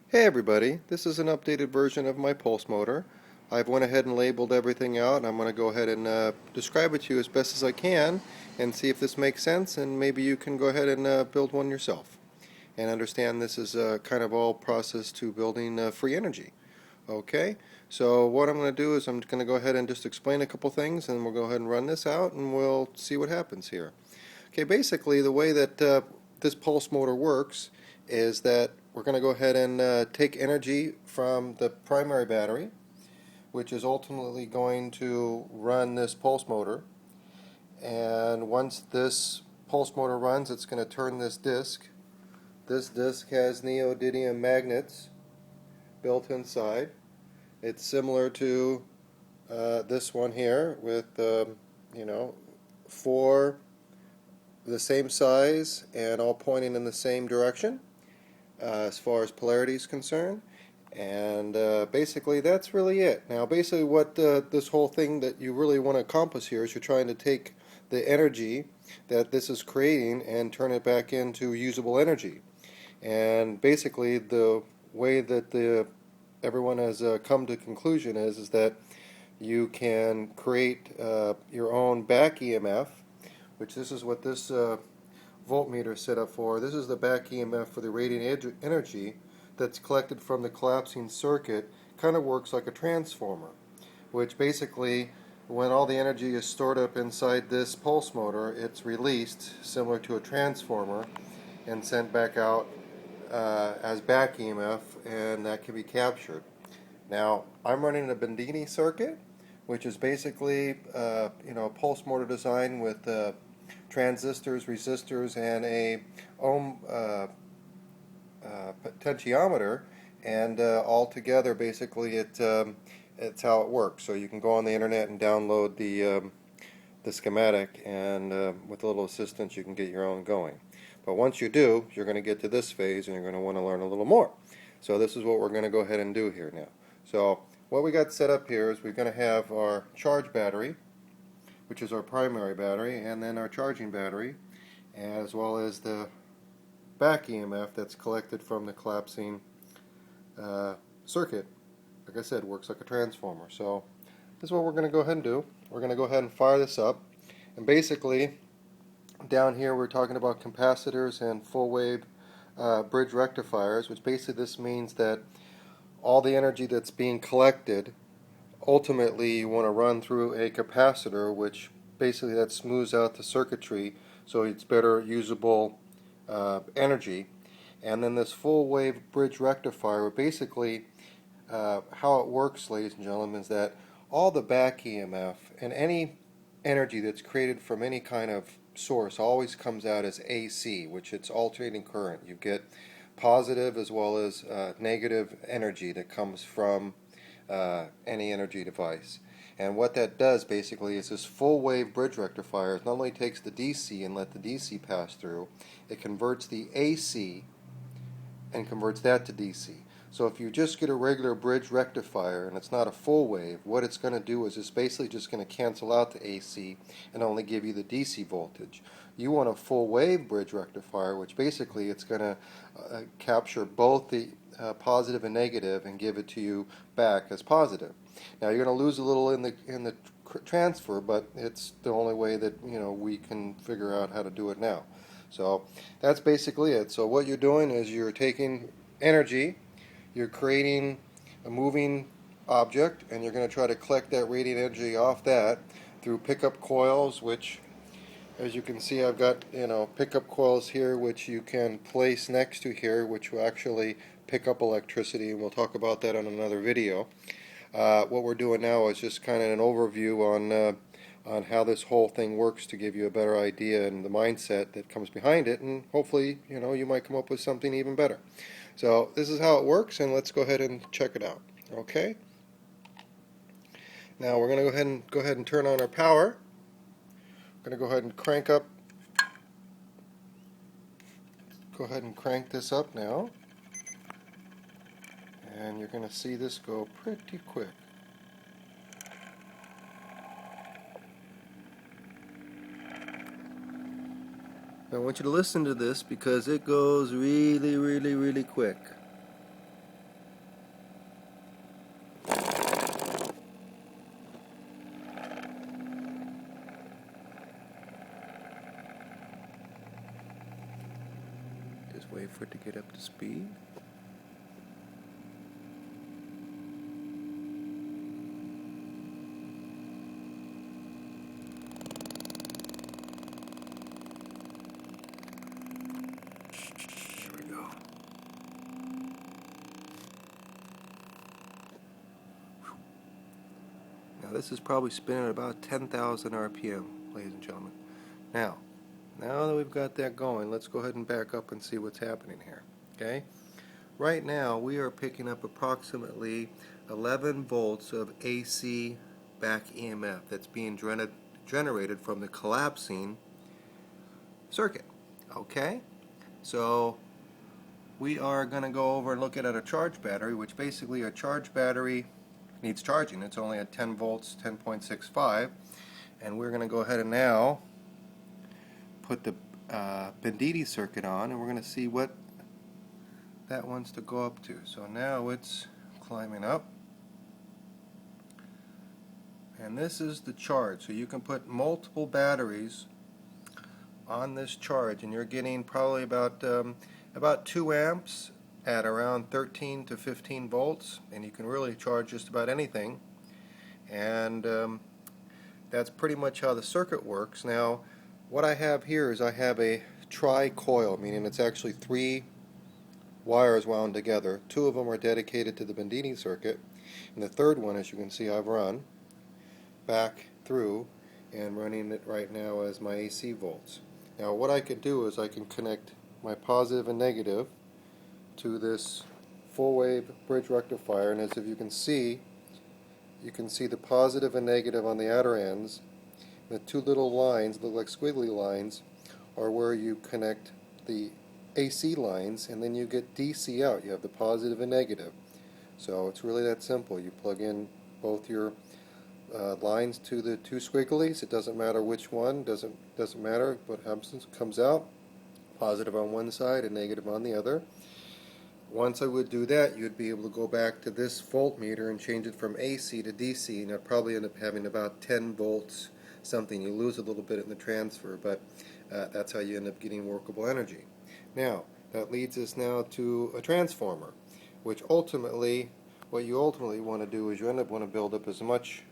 Hey everybody, this is an updated version of my pulse motor. I've went ahead and labeled everything out, and I'm going to go ahead and describe it to you as best as I can and see if this makes sense, and maybe you can go ahead and build one yourself and understand this is kind of all process to building free energy. Okay, so what I'm going to do is I'm going to go ahead and just explain a couple things, and we'll go ahead and run this out and we'll see what happens here. Okay, basically the way that this pulse motor works is that we're going to go ahead and take energy from the primary battery, which is ultimately going to run this pulse motor. And once this pulse motor runs, it's going to turn this disc. This disc has neodymium magnets built inside. It's similar to this one here with, four the same size and all pointing in the same direction as far as polarity is concerned. And basically that's really it. Now basically what this whole thing that you really want to accomplish here is you're trying to take the energy that this is creating and turn it back into usable energy. And basically the way that everyone has come to conclusion is that you can create your own back EMF, which this is what this voltmeter is set up for. This is the back EMF for the radiant energy that's collected from the collapsing circuit. Kind of works like a transformer, which basically when all the energy is stored up inside this pulse motor, it's released similar to a transformer and sent back out as back EMF, and that can be captured. Now I'm running a Bendini circuit, which is basically a pulse motor design with transistors, resistors, and a ohm potentiometer, and all together basically it's how it works. So you can go on the internet and download the schematic, and with a little assistance you can get your own going. But once you do, you're going to get to this phase and you're going to want to learn a little more. So this is what we're going to go ahead and do here now. So what we got set up here is we're going to have our charge battery, which is our primary battery, and then our charging battery, as well as the back EMF that's collected from the collapsing circuit. Like I said, works like a transformer. So this is what we're going to go ahead and do. We're going to go ahead and fire this up, and basically down here we're talking about capacitors and full wave bridge rectifiers, which basically this means that all the energy that's being collected, ultimately you want to run through a capacitor, which basically that smooths out the circuitry so it's better usable energy. And then this full wave bridge rectifier, basically how it works, ladies and gentlemen, is that all the back EMF and any energy that's created from any kind of source always comes out as AC, which it's alternating current. You get positive as well as negative energy that comes from any energy device. And what that does basically is this full wave bridge rectifier not only takes the DC and let the DC pass through, it converts the AC and converts that to DC. So if you just get a regular bridge rectifier and it's not a full wave, what it's going to do is it's basically just going to cancel out the AC and only give you the DC voltage. You want a full wave bridge rectifier, which basically it's going to capture both the positive and negative and give it to you back as positive. Now you're going to lose a little in the transfer, but it's the only way that we can figure out how to do it now. So that's basically it. So what you're doing is you're taking energy, you're creating a moving object, and you're going to try to collect that radiant energy off that through pickup coils, which, as you can see, I've got pickup coils here which you can place next to here, which will actually pick up electricity, and we'll talk about that on another video. What we're doing now is just kind of an overview on how this whole thing works to give you a better idea and the mindset that comes behind it, and hopefully you might come up with something even better. So this is how it works, and let's go ahead and check it out. Okay. Now we're going to go ahead and turn on our power. We're going to go ahead and crank up. Go ahead and crank this up now, and you're going to see this go pretty quick. I want you to listen to this because it goes really, really, really quick. Just wait for it to get up to speed. There we go. Now this is probably spinning at about 10,000 RPM, ladies and gentlemen. Now that we've got that going, let's go ahead and back up and see what's happening here. Okay? Right now we are picking up approximately 11 volts of AC back EMF that's being generated from the collapsing circuit. Okay? So we are going to go over and look at a charge battery, which basically a charge battery needs charging. It's only at 10 volts, 10.65, and we're going to go ahead and now put the Bendini circuit on, and we're going to see what that wants to go up to. So now it's climbing up, and this is the charge. So you can put multiple batteries on this charge, and you're getting probably about 2 amps at around 13 to 15 volts, and you can really charge just about anything. And that's pretty much how the circuit works. Now what I have here is I have a tri-coil, meaning it's actually 3 wires wound together. 2 of them are dedicated to the Bendini circuit, and the third one, as you can see, I've run back through and running it right now as my AC volts. Now what I can do is I can connect my positive and negative to this full wave bridge rectifier, and as if you can see the positive and negative on the outer ends. The 2 little lines, look like squiggly lines, are where you connect the AC lines, and then you get DC out. You have the positive and negative. So it's really that simple. You plug in both your lines to the 2 squigglies. It doesn't matter which one. Doesn't matter what comes out. Positive on one side and negative on the other. Once I would do that, you'd be able to go back to this voltmeter and change it from AC to DC, and I'd probably end up having about 10 volts something. You lose a little bit in the transfer, but that's how you end up getting workable energy. Now that leads us now to a transformer, which ultimately, what you ultimately want to do is you end up want to build up as much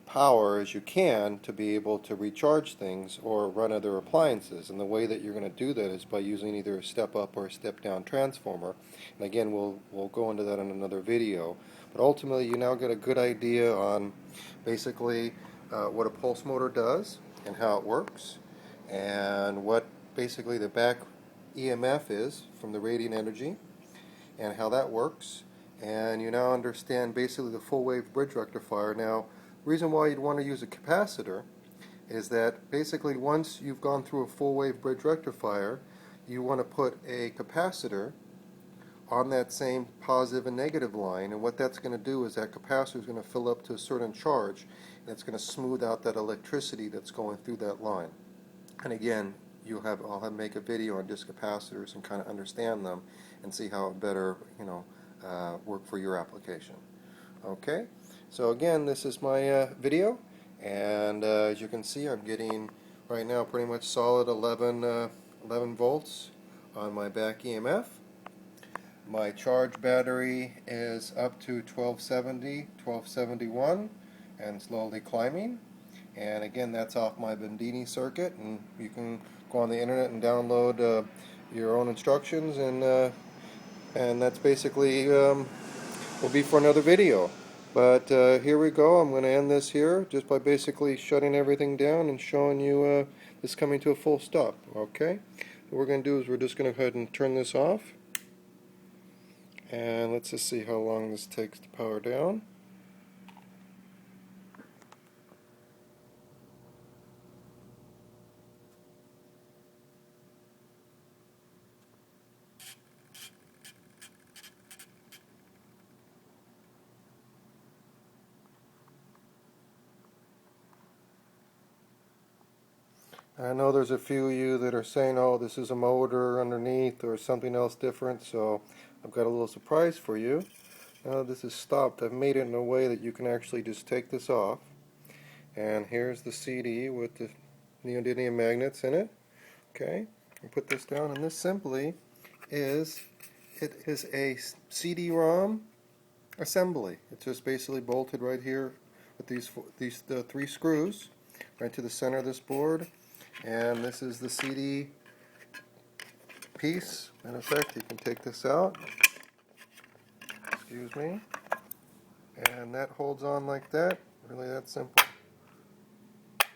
power as you can to be able to recharge things or run other appliances. And the way that you're going to do that is by using either a step up or a step down transformer. And again, we'll go into that in another video. But ultimately, you now get a good idea on basically what a pulse motor does and how it works, and what basically the back EMF is from the radiant energy and how that works. And you now understand basically the full wave bridge rectifier. Now, the reason why you'd want to use a capacitor is that basically once you've gone through a full wave bridge rectifier, you want to put a capacitor on that same positive and negative line, and what that's going to do is that capacitor is going to fill up to a certain charge, and it's going to smooth out that electricity that's going through that line. And again, I'll make a video on just capacitors and kind of understand them and see how it better work for your application. Okay, so again, this is my video, and as you can see, I'm getting right now pretty much solid 11 volts on my back EMF. My charge battery is up to 1270, 1271, and slowly climbing. And again, that's off my Bendini circuit, and you can go on the internet and download your own instructions, and that's basically will be for another video. But here we go. I'm going to end this here just by basically shutting everything down and showing you this coming to a full stop. Okay, what we're going to do is we're just going to go ahead and turn this off, and let's just see how long this takes to power down. I know there's a few of you that are saying, oh, this is a motor underneath or something else different, so I've got a little surprise for you. Now this is stopped. I've made it in a way that you can actually just take this off, and here's the CD with the neodymium magnets in it. Okay, You put this down, and this simply is a CD-ROM assembly. It's just basically bolted right here with these three screws right to the center of this board, and this is the CD piece. In effect, you can take this out, excuse me, and that holds on like that. Really that simple.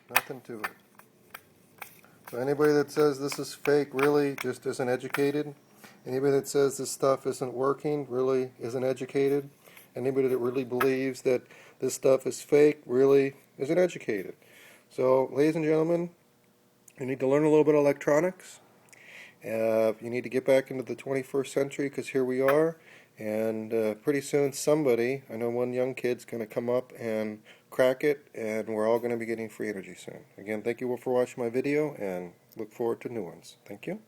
Nothing to it. So anybody that says this is fake really just isn't educated. Anybody that says this stuff isn't working really isn't educated. Anybody that really believes that this stuff is fake really isn't educated. So, ladies and gentlemen, you need to learn a little bit of electronics. You need to get back into the 21st century, because here we are, and pretty soon somebody, I know one young kid's going to come up and crack it, and we're all going to be getting free energy soon. Again, thank you all for watching my video, and look forward to new ones. Thank you.